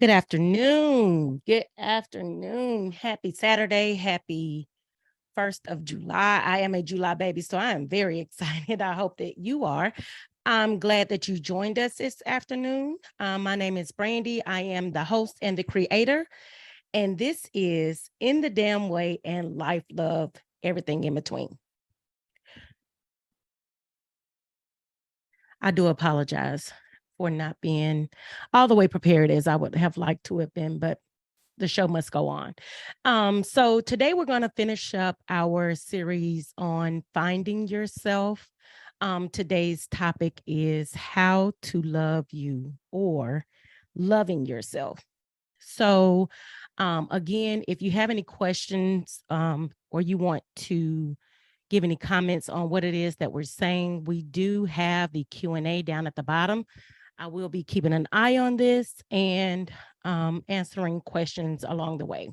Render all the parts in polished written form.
Good afternoon. Good afternoon. Happy Saturday. Happy 1st of July. I am a July baby, so I am very excited. I hope that you are. I'm glad that you joined us this afternoon. My name is Brandy. I am the host and the creator, and this is In the Damn Way and Life, Love, Everything in Between. I do apologize for not being all the way prepared as I would have liked to have been, but the show must go on. So today we're going to finish up our series on finding yourself. Today's topic is how to love you or loving yourself. So, again, if you have any questions or you want to give any comments on what it is that we're saying, we do have the Q&A down at the bottom. I will be keeping an eye on this and answering questions along the way.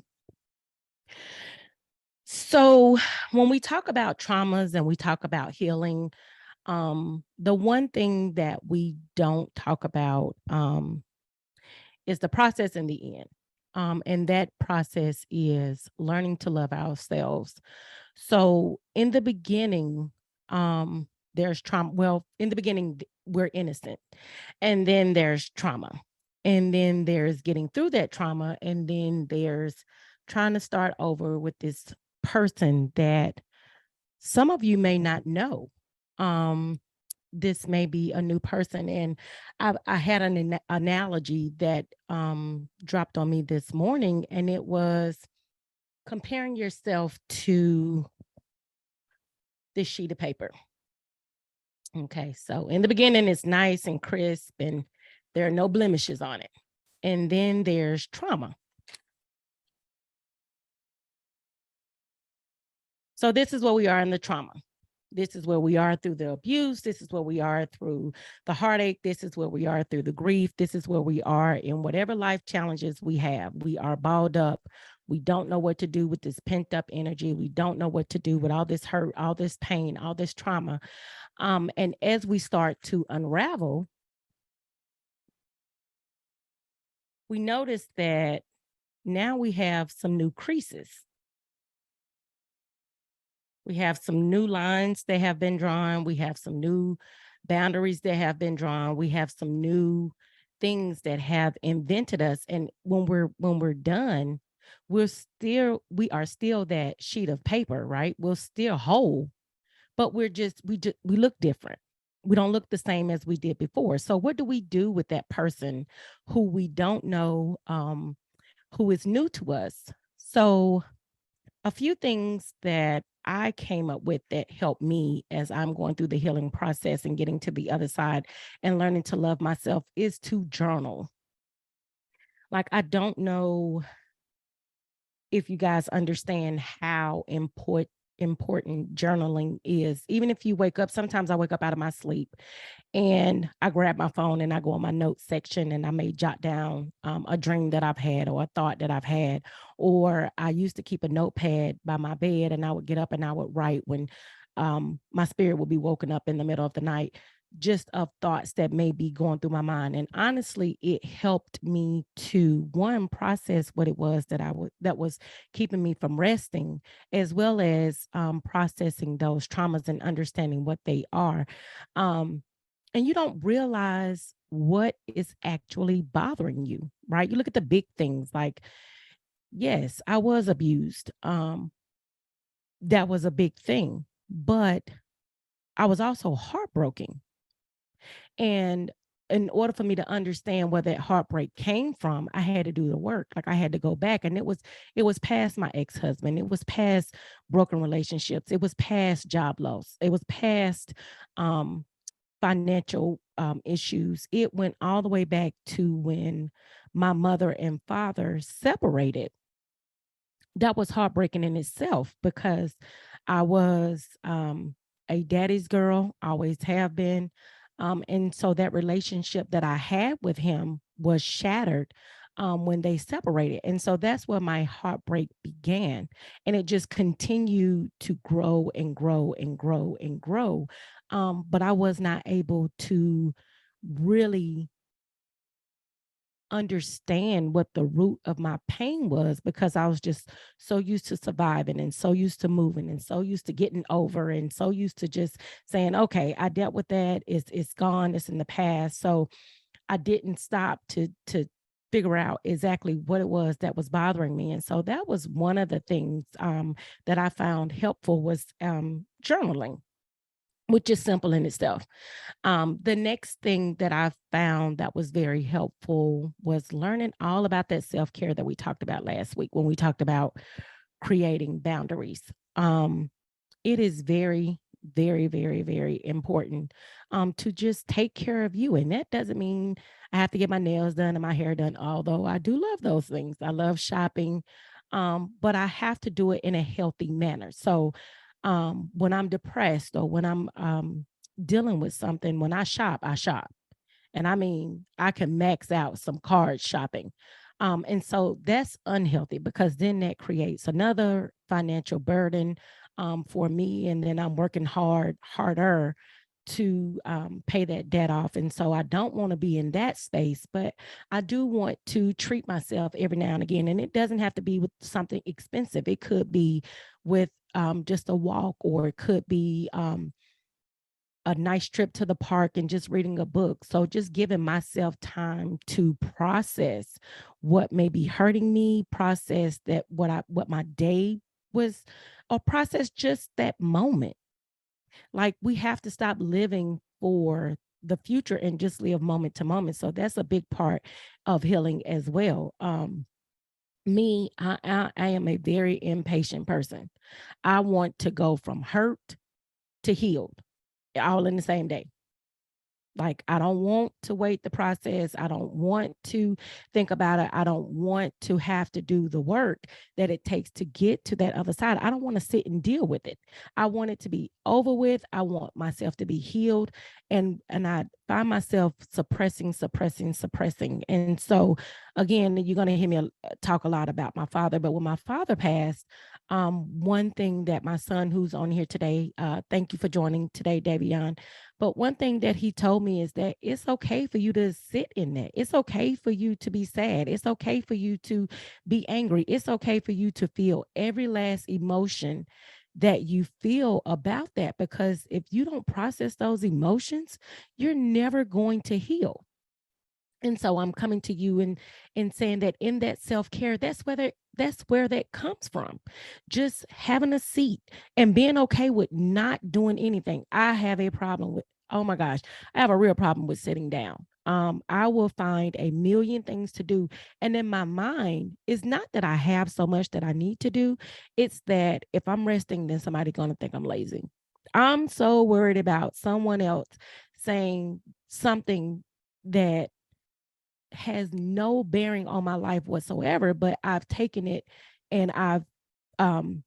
So, when we talk about traumas and we talk about healing, the one thing that we don't talk about is the process in the end. And that process is learning to love ourselves. So, in the beginning, there's trauma. Well, in the beginning, we're innocent, and then there's trauma, and then there's getting through that trauma, and then there's trying to start over with this person that some of you may not know. Um, this may be a new person, and I had an analogy that dropped on me this morning, and it was comparing yourself to this sheet of paper. Okay, so in the beginning, it's nice and crisp, and there are no blemishes on it. And then there's trauma. So this is where we are in the trauma. This is where we are through the abuse. This is where we are through the heartache. This is where we are through the grief. This is where we are in whatever life challenges we have. We are balled up. We don't know what to do with this pent up energy. We don't know what to do with all this hurt, all this pain, all this trauma. And as we start to unravel, we notice that now we have some new creases. We have some new lines that have been drawn. We have some new boundaries that have been drawn. We have some new things that have invented us. And when we're done, we are still that sheet of paper, right? We're still whole, but we look different. We don't look the same as we did before. So what do we do with that person who we don't know, who is new to us? So a few things that I came up with that helped me as I'm going through the healing process and getting to the other side and learning to love myself is to journal. Like, I don't know if you guys understand how important journaling is. Even if you wake up, sometimes I wake up out of my sleep and I grab my phone and I go on my notes section and I may jot down a dream that I've had or a thought that I've had. Or I used to keep a notepad by my bed and I would get up and I would write when my spirit would be woken up in the middle of the night, just of thoughts that may be going through my mind. And honestly, it helped me to one process what it was that was keeping me from resting, as well as processing those traumas and understanding what they are. Um, and you don't realize what is actually bothering you, right? You look at the big things like, yes, I was abused. That was a big thing, but I was also heartbroken. And in order for me to understand where that heartbreak came from, I had to do the work. Like, I had to go back, and it was past my ex-husband. It was past broken relationships. It was past job loss. It was past um financial issues. It went all the way back to when my mother and father separated. That was heartbreaking in itself because I was a daddy's girl, always have been. And so that relationship that I had with him was shattered when they separated. And so that's where my heartbreak began. And it just continued to grow and grow and grow and grow. But I was not able to really understand what the root of my pain was, because I was just so used to surviving and so used to moving and so used to getting over and so used to just saying, okay, I dealt with that. It's gone. It's in the past. So I didn't stop to figure out exactly what it was that was bothering me. And so that was one of the things that I found helpful was journaling, which is simple in itself. The next thing that I found that was very helpful was learning all about that self care that we talked about last week when we talked about creating boundaries. Um, it is very, very, very, very important to just take care of you. And that doesn't mean I have to get my nails done and my hair done, although I do love those things. I love shopping, but I have to do it in a healthy manner. So when I'm depressed or when I'm dealing with something, when I shop, I shop. And I mean, I can max out some card shopping. And so that's unhealthy because then that creates another financial burden for me. And then I'm working harder to pay that debt off. And so I don't want to be in that space, but I do want to treat myself every now and again. And it doesn't have to be with something expensive, it could be with just a walk, or it could be a nice trip to the park and just reading a book. So just giving myself time to process what may be hurting me, process that what my day was, or process just that moment. Like we have to stop living for the future and just live moment to moment. So that's a big part of healing as well. Me, I am a very impatient person. I want to go from hurt to healed all in the same day. Like, I don't want to wait the process. I don't want to think about it. I don't want to have to do the work that it takes to get to that other side. I don't want to sit and deal with it. I want it to be over with. I want myself to be healed. And I find myself suppressing. And so again, you're gonna hear me talk a lot about my father, but when my father passed, one thing that my son who's on here today, thank you for joining today, Davion, but one thing that he told me is that it's okay for you to sit in that. It's okay for you to be sad. It's okay for you to be angry. It's okay for you to feel every last emotion that you feel about that, because if you don't process those emotions, you're never going to heal. And so I'm coming to you and saying that in that self-care, that's where that comes from. Just having a seat and being okay with not doing anything. I have a problem with, oh my gosh, I have a real problem with sitting down. I will find a million things to do. And in my mind, it's not that I have so much that I need to do. It's that if I'm resting, then somebody's gonna think I'm lazy. I'm so worried about someone else saying something that has no bearing on my life whatsoever, but I've taken it and I've um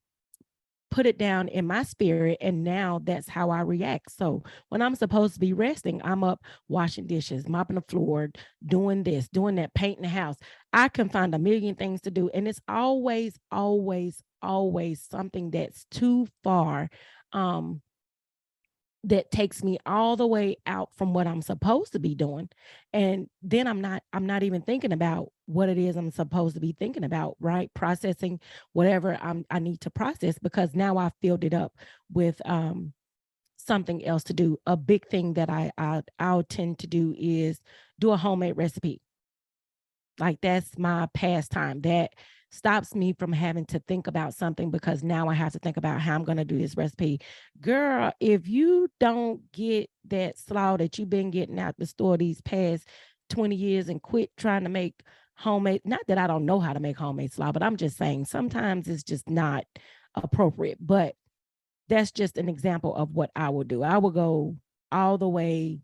put it down in my spirit, and now that's how I react. So when I'm supposed to be resting, I'm up washing dishes, mopping the floor, doing this, doing that, painting the house. I can find a million things to do, and it's always something that's too far, um that takes me all the way out from what I'm supposed to be doing. And then I'm not even thinking about what it is I'm supposed to be thinking about, right? Processing whatever I need to process, because now I filled it up with something else to do. A big thing that I'll tend to do is do a homemade recipe. Like that's my pastime. That stops me from having to think about something, because now I have to think about how I'm going to do this recipe. Girl, if you don't get that slaw that you've been getting out the store these past 20 years and quit trying to make homemade, not that I don't know how to make homemade slaw, but I'm just saying sometimes it's just not appropriate. But that's just an example of what I will do. I will go all the way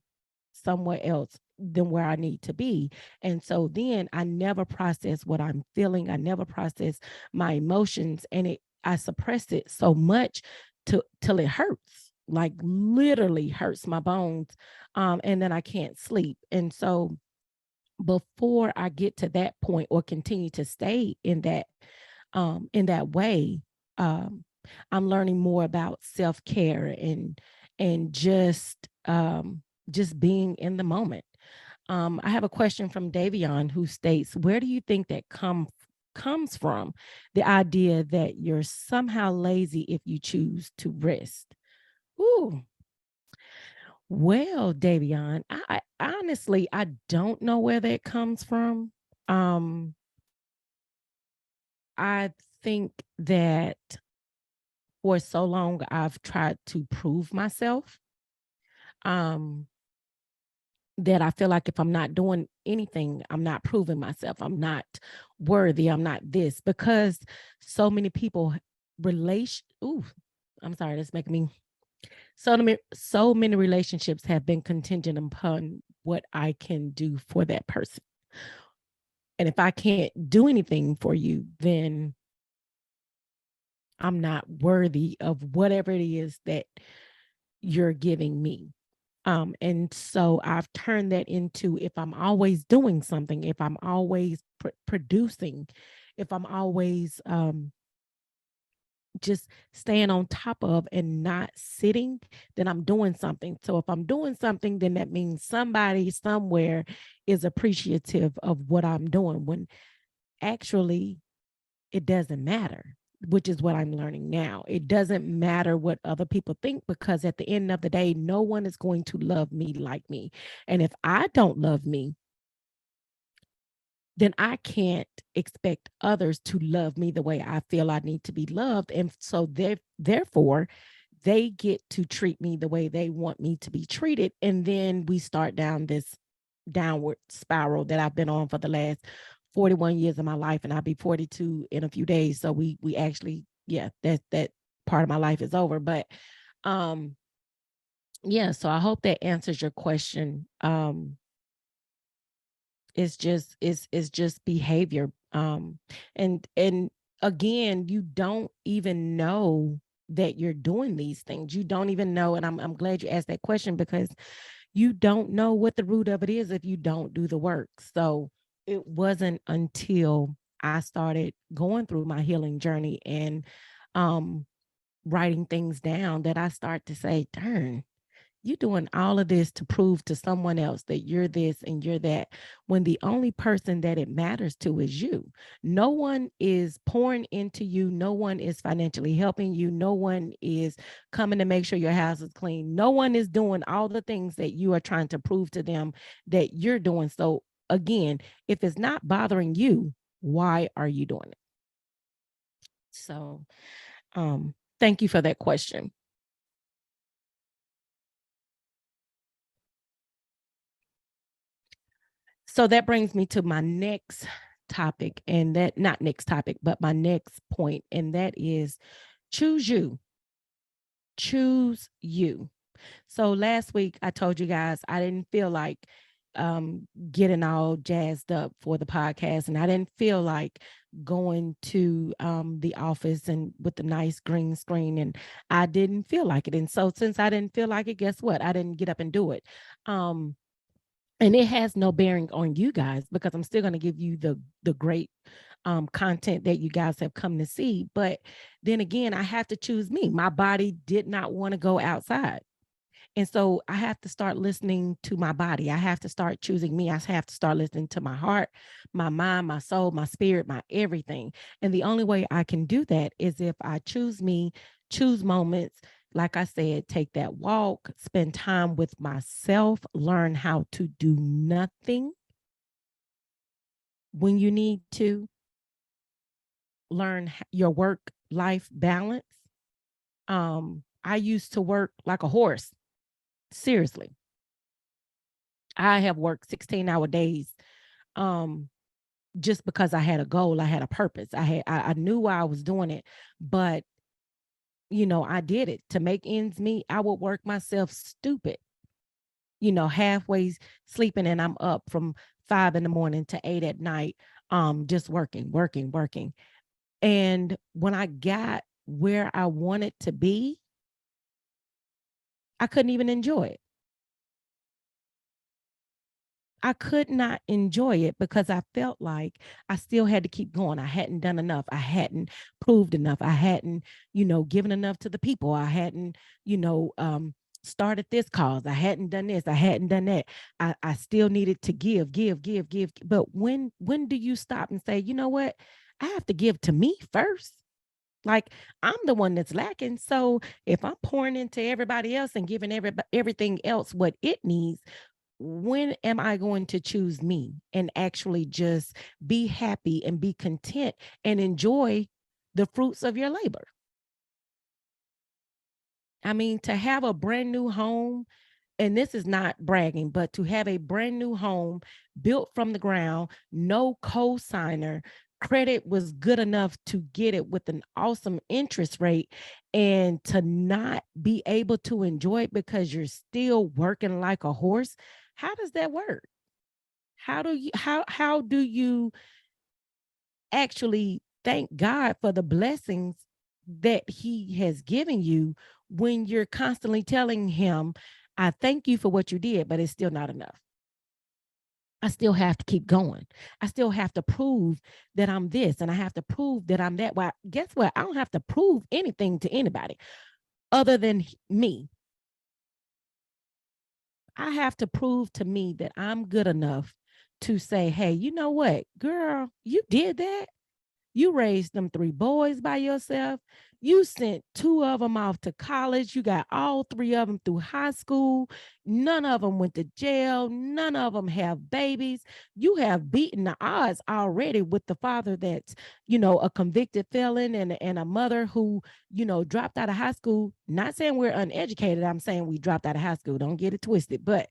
somewhere else than where I need to be. And so then I never process what I'm feeling. I never process my emotions, and I suppress it so much till it hurts, like literally hurts my bones. And then I can't sleep. And so before I get to that point or continue to stay in that way, um, I'm learning more about self-care and just being in the moment. I have a question from Davion who states, where do you think that comes from? The idea that you're somehow lazy if you choose to rest. Ooh, well, Davion, I honestly I don't know where that comes from. Um, I think that for so long I've tried to prove myself. Um, that I feel like if I'm not doing anything, I'm not proving myself. I'm not worthy. I'm not this because so many people relation. Ooh, I'm sorry. That's making me so many relationships have been contingent upon what I can do for that person. And if I can't do anything for you, then I'm not worthy of whatever it is that you're giving me. And so I've turned that into if I'm always doing something, if I'm always producing, if I'm always just staying on top of and not sitting, then I'm doing something. So if I'm doing something, then that means somebody somewhere is appreciative of what I'm doing when actually it doesn't matter, which is what I'm learning now. It doesn't matter what other people think because at the end of the day, no one is going to love me like me. And if I don't love me, then I can't expect others to love me the way I feel I need to be loved. And so therefore, they get to treat me the way they want me to be treated. And then we start down this downward spiral that I've been on for the last 41 years of my life. And I'll be 42 in a few days. So we actually, yeah, that part of my life is over. But yeah, so I hope that answers your question. It's just behavior. And again, you don't even know that you're doing these things. You don't even know. And I'm glad you asked that question because you don't know what the root of it is if you don't do the work. So it wasn't until I started going through my healing journey and um writing things down that I start to say, darn, you're doing all of this to prove to someone else that you're this and you're that when the only person that it matters to is you. No one is pouring into you. No one is financially helping you. No one is coming to make sure your house is clean. No one is doing all the things that you are trying to prove to them that you're doing. So, again, if it's not bothering you, why are you doing it? So, thank you for that question. So that brings me to my next topic, and that not next topic, but my next point, and that is choose you. Choose you. So last week I told you guys I didn't feel like getting all jazzed up for the podcast, and I didn't feel like going to the office and with the nice green screen, and I didn't feel like it. And so since I didn't feel like it, guess what? I didn't get up and do it. Um, and it has no bearing on you guys because I'm still going to give you the great content that you guys have come to see. But then again, I have to choose me. My body did not want to go outside. And so I have to start listening to my body. I have to start choosing me. I have to start listening to my heart, my mind, my soul, my spirit, my everything. And the only way I can do that is if I choose me, choose moments. Like I said, take that walk, spend time with myself, learn how to do nothing when you need to, learn your work life balance. I used to work like a horse. Seriously. I have worked 16-hour days um just because I had a goal, I had a purpose. I knew why I was doing it, but I did it to make ends meet. I would work myself stupid, halfway sleeping and I'm up from 5 in the morning to 8 at night, just working, working, working. And when I got where I wanted to be, I couldn't even enjoy it. I could not enjoy it because I felt like I still had to keep going. I hadn't done enough. I hadn't proved enough. I hadn't, given enough to the people. I hadn't, you know, um, started this cause. I hadn't done this. I hadn't done that. I still needed to give. But when do you stop and say, you know what? I have to give to me first. Like, I'm the one that's lacking. So if I'm pouring into everybody else and giving everything else what it needs, when am I going to choose me and actually just be happy and be content and enjoy the fruits of your labor? I mean, to have a brand new home, and this is not bragging, but to have a brand new home built from the ground, no co-signer, credit was good enough to get it with an awesome interest rate, and to not be able to enjoy it because you're still working like a horse. How does that work? How do you actually thank God for the blessings that he has given you when you're constantly telling him, I thank you for what you did, but it's still not enough. I still have to keep going. I still have to prove that I'm this and I have to prove that I'm that. Well, guess what? I don't have to prove anything to anybody other than me. I have to prove to me that I'm good enough to say, hey, you know what, girl, you did that. You raised them three boys by yourself. You sent two of them off to college. You got all three of them through high school. None of them went to jail. None of them have babies. You have beaten the odds already with the father that's, a convicted felon, and a mother who, dropped out of high school. Not saying we're uneducated. I'm saying we dropped out of high school. Don't get it twisted. But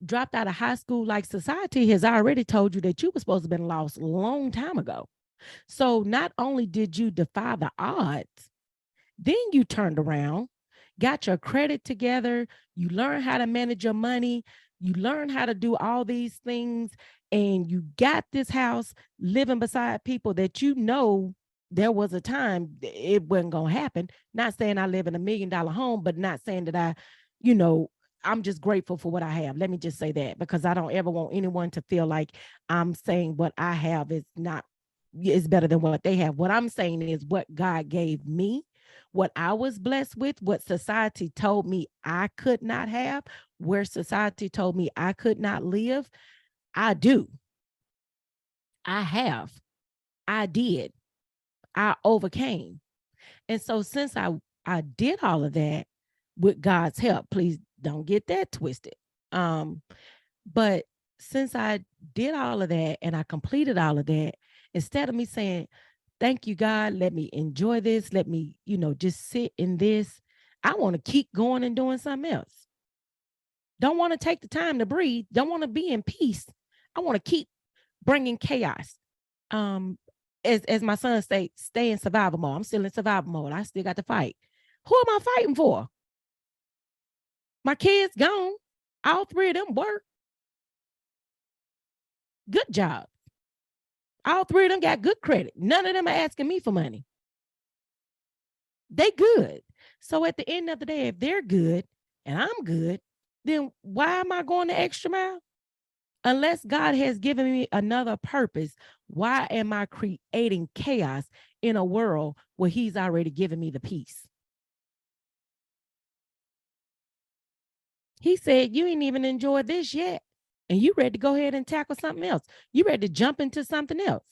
dropped out of high school, like society has already told you that you were supposed to have been lost a long time ago. So not only did you defy the odds, then you turned around, got your credit together, you learned how to manage your money, you learned how to do all these things, and you got this house living beside people that there was a time it wasn't going to happen. Not saying I live in $1 million home, but not saying that you know, I'm just grateful for what I have. Let me just say that, because I don't ever want anyone to feel like I'm saying what I have is better than what they have. What I'm saying is what God gave me, what I was blessed with, what society told me I could not have, where society told me I could not live. I do. I have. I did. I overcame. And so since I did all of that with God's help, please don't get that twisted. Um, but since I did all of that and I completed all of that, instead of me saying, thank you, God, let me enjoy this, let me, just sit in this, I want to keep going and doing something else. Don't want to take the time to breathe. Don't want to be in peace. I want to keep bringing chaos. Um, as my son say, stay in survival mode. I'm still in survival mode. I still got to fight. Who am I fighting for? My kids gone. All three of them work. Good job. All three of them got good credit. None of them are asking me for money. They good. So at the end of the day, if they're good and I'm good, then why am I going the extra mile? Unless God has given me another purpose, why am I creating chaos in a world where he's already given me the peace? He said, you ain't even enjoyed this yet. And you ready to go ahead and tackle something else. You ready to jump into something else.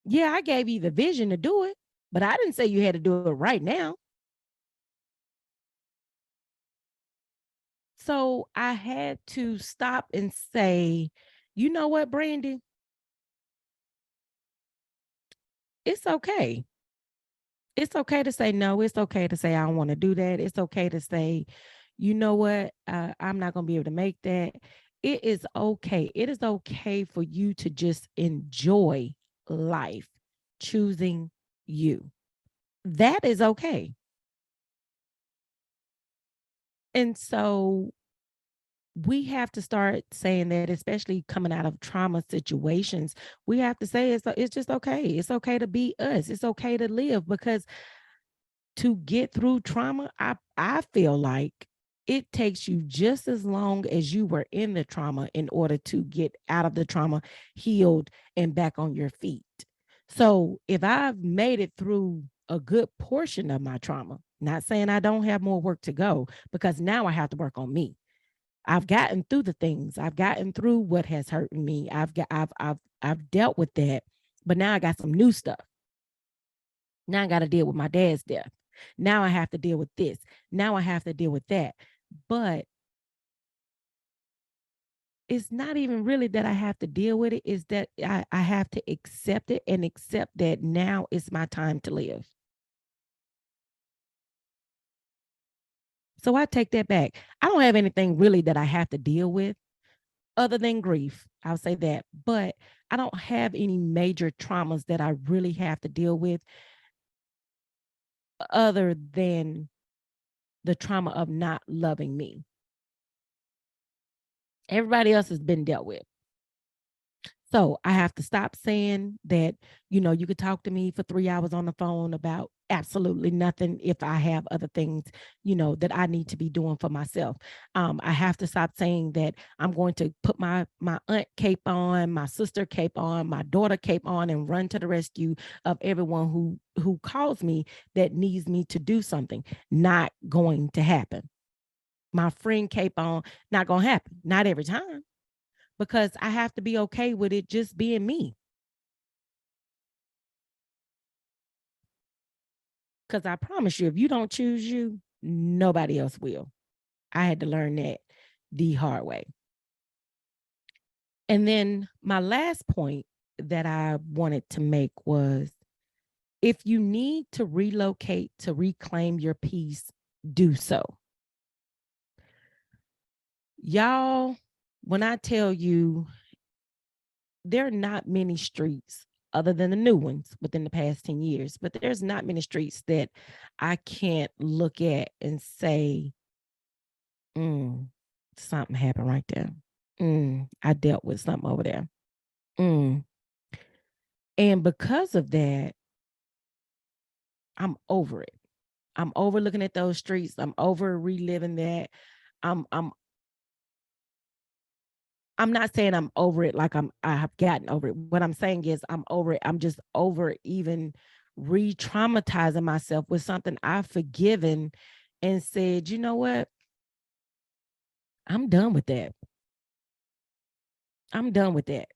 Yeah, I gave you the vision to do it, but I didn't say you had to do it right now. So I had to stop and say, you know what, Brandy? It's okay. It's okay to say no. It's okay to say I don't want to do that. It's okay to say, you know what, I'm not going to be able to make that. It is okay. It is okay for you to just enjoy life, choosing you. That is okay. And so we have to start saying that, especially coming out of trauma situations. We have to say it's just okay. It's okay to be us. It's okay to live, because to get through trauma, I feel like it takes you just as long as you were in the trauma in order to get out of the trauma, healed, and back on your feet. So if I've made it through a good portion of my trauma, Not saying I don't have more work to go, because now I have to work on me. I've gotten through the things. I've gotten through what has hurt me. I've dealt with that. But now I got some new stuff. Now I got to deal with my dad's death. Now I have to deal with this. Now I have to deal with that. But it's not even really that I have to deal with it. It's that I have to accept it and accept that now it's my time to live. So I take that back. I don't have anything really that I have to deal with other than grief. I'll say that. But I don't have any major traumas that I really have to deal with other than the trauma of not loving me. Everybody else has been dealt with. So I have to stop saying that, you could talk to me for 3 hours on the phone about absolutely nothing if I have other things, that I need to be doing for myself. I have to stop saying that I'm going to put my aunt cape on, my sister cape on, my daughter cape on, and run to the rescue of everyone who calls me that needs me to do something. Not going to happen. My friend cape on, not going to happen. Not every time, because I have to be okay with it just being me. Because I promise you, if you don't choose you, nobody else will. I had to learn that the hard way. And then my last point that I wanted to make was, if you need to relocate to reclaim your peace, do so. Y'all, when I tell you, there are not many streets other than the new ones within the past 10 years, but there's not many streets that I can't look at and say, something happened right there. I dealt with something over there. And because of that, I'm over it. I'm over looking at those streets. I'm over reliving that. I'm not saying I'm over it like I have gotten over it. What I'm saying is I'm over it. I'm just over even re-traumatizing myself with something I've forgiven and said, you know what? I'm done with that. I'm done with that.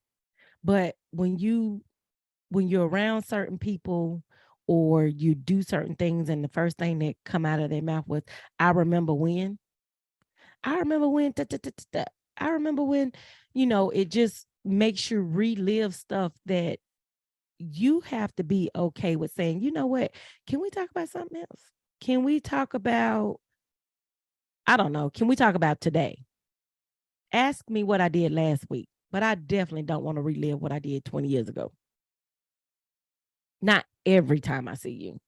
But when you're around certain people or you do certain things and the first thing that come out of their mouth was, I remember when, I remember when, I remember when, it just makes you relive stuff that you have to be okay with saying, you know what, can we talk about something else? Can we talk about, I don't know, can we talk about today? Ask me what I did last week, but I definitely don't want to relive what I did 20 years ago. Not every time I see you.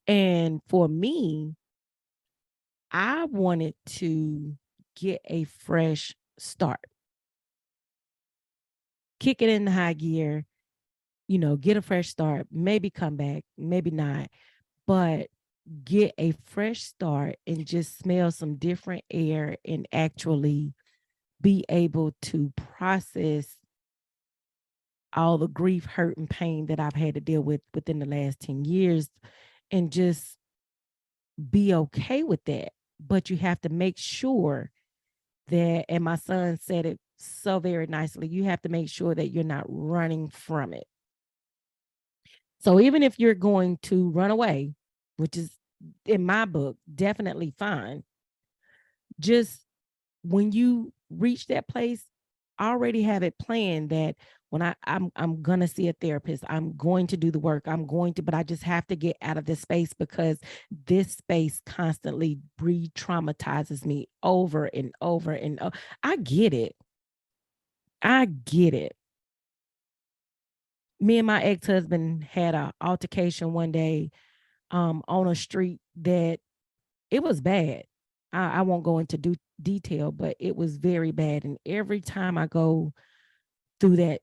And for me, I wanted to get a fresh start, kick it in the high gear, get a fresh start, maybe come back, maybe not, but get a fresh start and just smell some different air and actually be able to process all the grief, hurt, and pain that I've had to deal with within the last 10 years and just be okay with that. But you have to make sure that, and my son said it so very nicely, you have to make sure that you're not running from it. So even if you're going to run away, which is in my book definitely fine, just when you reach that place, already have it planned that when I'm gonna see a therapist, I'm going to do the work, but I just have to get out of this space because this space constantly re-traumatizes me over and over and over. I get it. I get it. Me and my ex-husband had an altercation one day on a street that it was bad. I won't go into detail, but it was very bad. And every time I go through that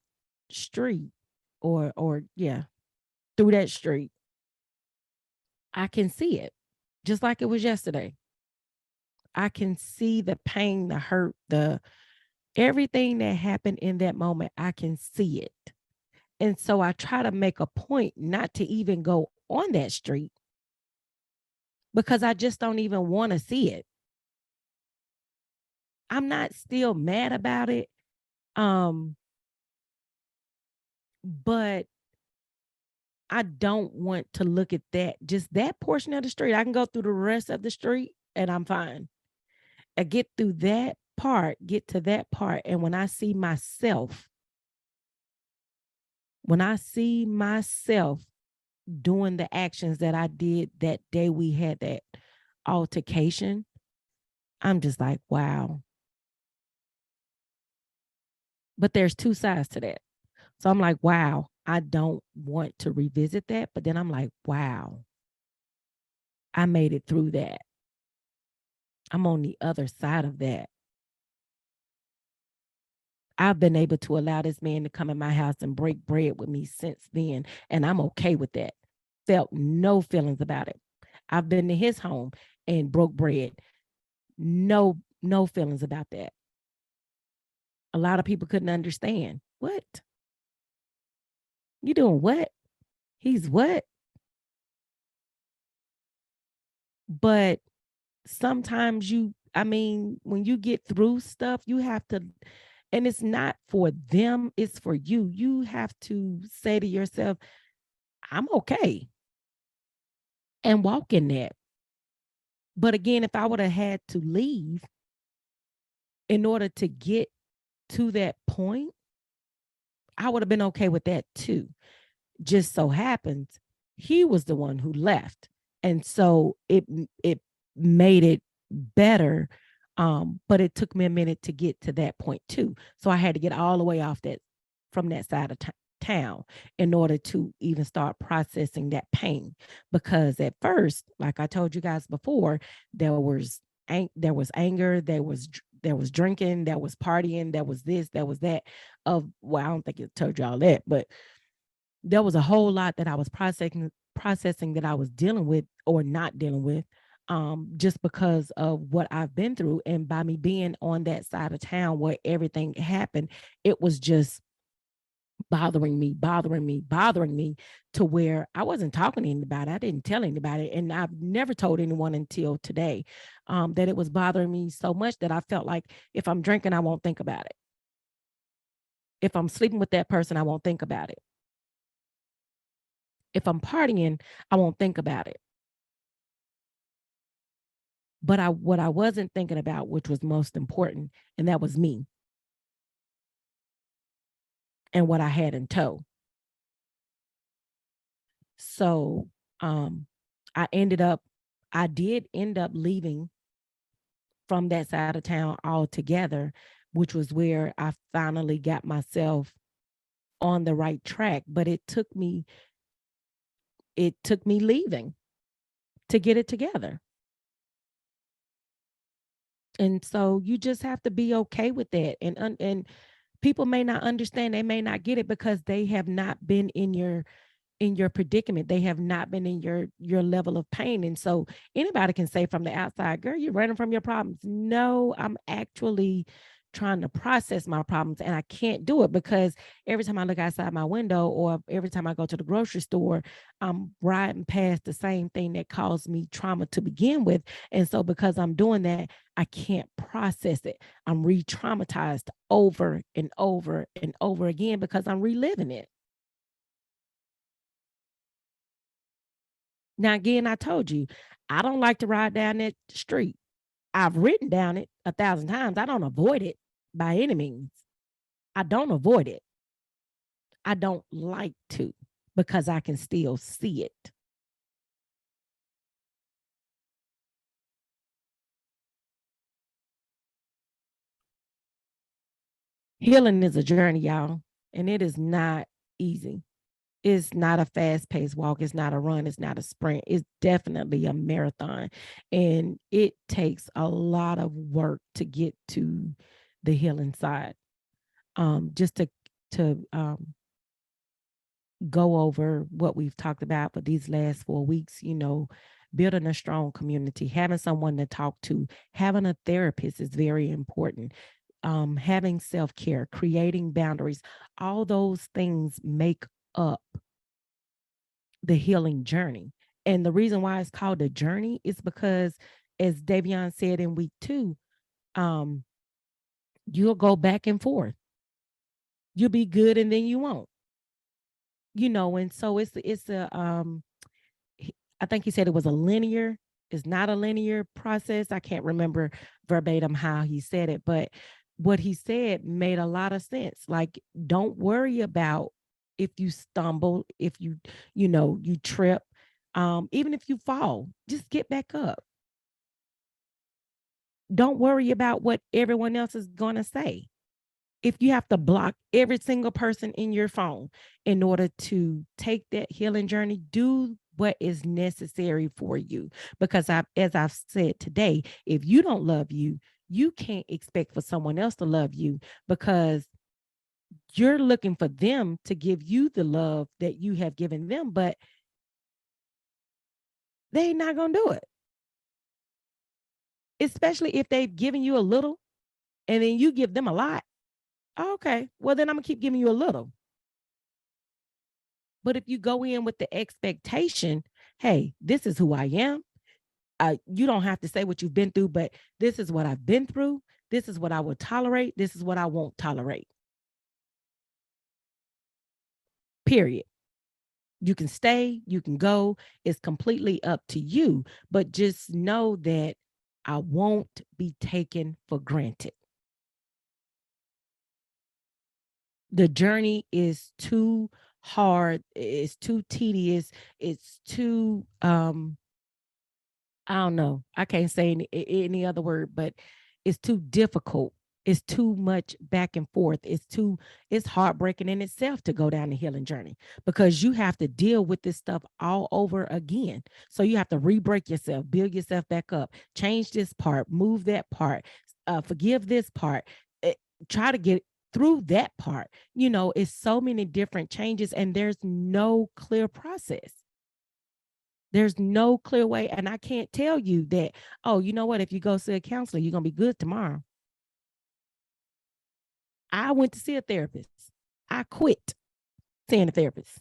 street or yeah, through that street, I can see it just like it was yesterday. I can see the pain, the hurt, the everything that happened in that moment. I can see it. And so I try to make a point not to even go on that street because I just don't even want to see it. I'm not still mad about it. But I don't want to look at that, just that portion of the street. I can go through the rest of the street and I'm fine. I get through that part, get to that part. And when I see myself doing the actions that I did that day we had that altercation, I'm just like, wow. But there's two sides to that. So I'm like, wow, I don't want to revisit that. But then I'm like, wow, I made it through that. I'm on the other side of that. I've been able to allow this man to come in my house and break bread with me since then. And I'm okay with that. Felt no feelings about it. I've been to his home and broke bread. No feelings about that. A lot of people couldn't understand. What? You doing what? He's what? But sometimes when you get through stuff, you have to, and it's not for them, it's for you. You have to say to yourself, I'm okay, and walk in that. But again, if I would have had to leave in order to get to that point, I would have been okay with that too. Just so happens he was the one who left. And so it made it better. But it took me a minute to get to that point too. So I had to get all the way off that from that side of town in order to even start processing that pain. Because at first, like I told you guys before, there was anger, there was drinking, there was partying, there was this, there was that. I don't think it told you all that, but there was a whole lot that I was processing that I was dealing with or not dealing with, just because of what I've been through. And by me being on that side of town where everything happened, it was just bothering me to where I wasn't talking to anybody. I didn't tell anybody. And I've never told anyone until today, that it was bothering me so much that I felt like if I'm drinking, I won't think about it. If I'm sleeping with that person, I won't think about it. If I'm partying, I won't think about it. But what I wasn't thinking about, which was most important, and that was me and what I had in tow. So um I ended up I did end up leaving from that side of town altogether, which was where I finally got myself on the right track. But it took me leaving to get it together. And so you just have to be okay with that. And people may not understand, they may not get it because they have not been in your predicament. They have not been in your level of pain. And so anybody can say from the outside, girl, you're running from your problems. No, I'm actually trying to process my problems, and I can't do it because every time I look outside my window or every time I go to the grocery store, I'm riding past the same thing that caused me trauma to begin with. And so because I'm doing that, I can't process it. I'm re-traumatized over and over and over again because I'm reliving it. Now, again, I told you, I don't like to ride down that street. I've ridden down it 1,000 times. I don't avoid it by any means. I don't avoid it. I don't like to because I can still see it. Healing is a journey, y'all, and it is not easy. It's not a fast paced walk. It's not a run. It's not a sprint. It's definitely a marathon. And it takes a lot of work to get to the healing side. Just to go over what we've talked about for these last 4 weeks, building a strong community, having someone to talk to, having a therapist is very important. Having self care, creating boundaries, all those things make up the healing journey. And the reason why it's called a journey is because, as Davion said in week 2, um, you'll go back and forth. You'll be good and then you won't. And so it's a I think he said it was a linear. It's not a linear process. I can't remember verbatim how he said it, but what he said made a lot of sense. Like, don't worry about if you stumble, if you trip, even if you fall, just get back up. Don't worry about what everyone else is going to say. If you have to block every single person in your phone in order to take that healing journey, do what is necessary for you. Because as I've said today, if you don't love you, you can't expect for someone else to love you, because you're looking for them to give you the love that you have given them, but they're not going to do it. Especially if they've given you a little and then you give them a lot. Okay, well, then I'm going to keep giving you a little. But if you go in with the expectation, hey, this is who I am. You don't have to say what you've been through, but this is what I've been through. This is what I will tolerate. This is what I won't tolerate. Period. You can stay, you can go. It's completely up to you. But just know that I won't be taken for granted. The journey is too hard. It's too tedious. It's too I don't know. I can't say any other word, but it's too difficult. It's too much back and forth. It's heartbreaking in itself to go down the healing journey, because you have to deal with this stuff all over again. So you have to re-break yourself, build yourself back up, change this part, move that part, forgive this part, try to get through that part. It's so many different changes, and there's no clear process. There's no clear way. And I can't tell you that, oh, you know what? If you go see a counselor, you're going to be good tomorrow. I went to see a therapist. I quit seeing a therapist.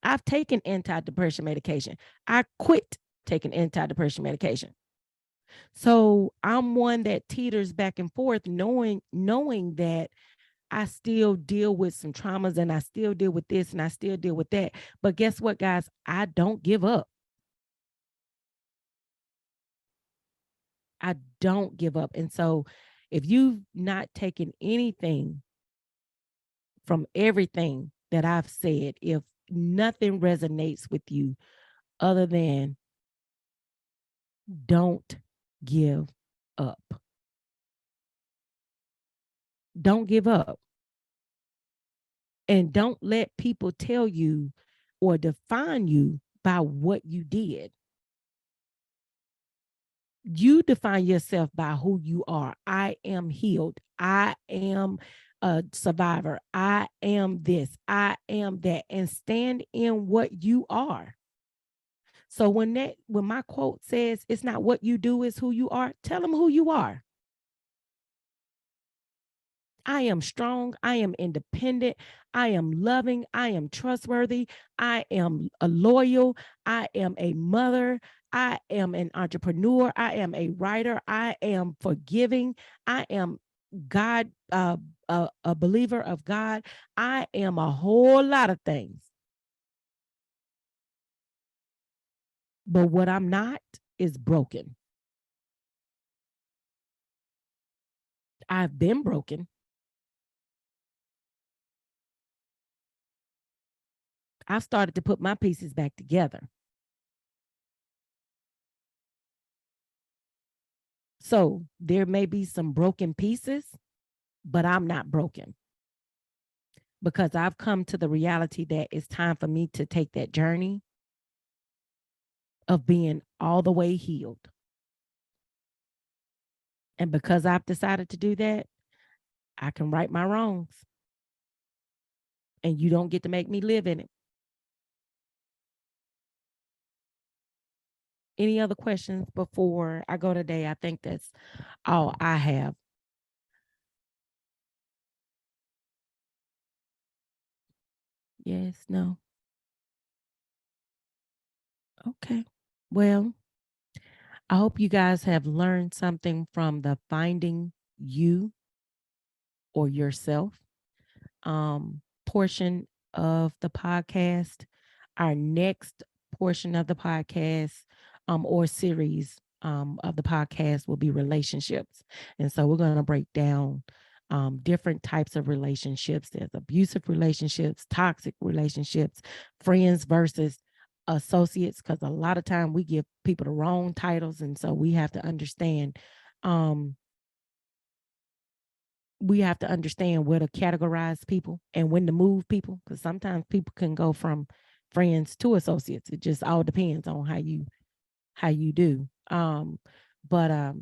I've taken antidepressant medication. I quit taking antidepressant medication. So I'm one that teeters back and forth, knowing that I still deal with some traumas, and I still deal with this, and I still deal with that. But guess what, guys? I don't give up. I don't give up. And so if you've not taken anything from everything that I've said, if nothing resonates with you other than don't give up. Don't give up. And don't let people tell you or define you by what you did. You define yourself by who you are. I am healed. I am a survivor. I am this. I am that. And stand in what you are. So when my quote says it's not what you do, is who you are, tell them who you are. I am strong. I am independent. I am loving. I am trustworthy. I am a loyal. I am a mother. I am an entrepreneur. I am a writer. I am forgiving. I am God, a believer of God. I am a whole lot of things. But what I'm not is broken. I've been broken. I've started to put my pieces back together. So there may be some broken pieces, but I'm not broken, because I've come to the reality that it's time for me to take that journey of being all the way healed. And because I've decided to do that, I can right my wrongs, and you don't get to make me live in it. Any other questions before I go today? I think that's all I have. Yes, no. Okay. Well, I hope you guys have learned something from the finding you or yourself portion of the podcast. Our next portion of the podcast or series of the podcast will be relationships. And so we're going to break down different types of relationships. There's abusive relationships, toxic relationships, friends versus associates, because a lot of time we give people the wrong titles. And so um, we have to understand where to categorize people and when to move people, because sometimes people can go from friends to associates. It just all depends on how you do. But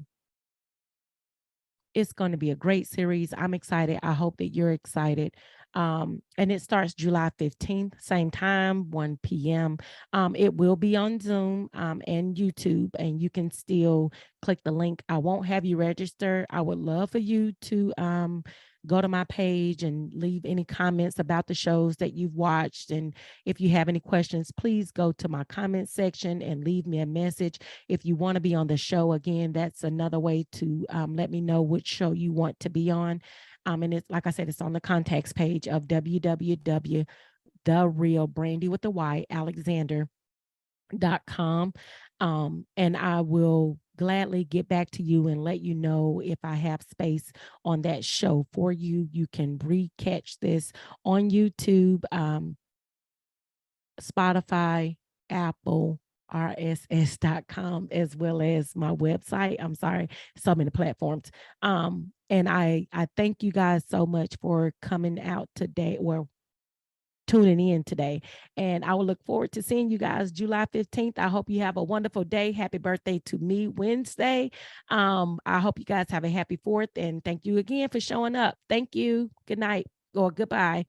it's going to be a great series. I'm excited. I hope that you're excited. And it starts July 15th, same time, 1 p.m. It will be on Zoom and YouTube, and you can still click the link. I won't have you register. I would love for you to go to my page and leave any comments about the shows that you've watched. And if you have any questions, please go to my comment section and leave me a message. If you want to be on the show again, that's another way to let me know which show you want to be on. And it's like I said, it's on the contacts page of www.therealbrandy with the Y Alexander.com. And I will gladly get back to you and let you know if I have space on that show for you. You can re-catch this on YouTube, Spotify, Apple, RSS.com, as well as my website. I'm sorry, so many platforms. And I thank you guys so much for coming out today, or tuning in today. And I will look forward to seeing you guys July 15th. I hope you have a wonderful day. Happy birthday to me Wednesday. I hope you guys have a happy 4th, and thank you again for showing up. Thank you. Good night or goodbye.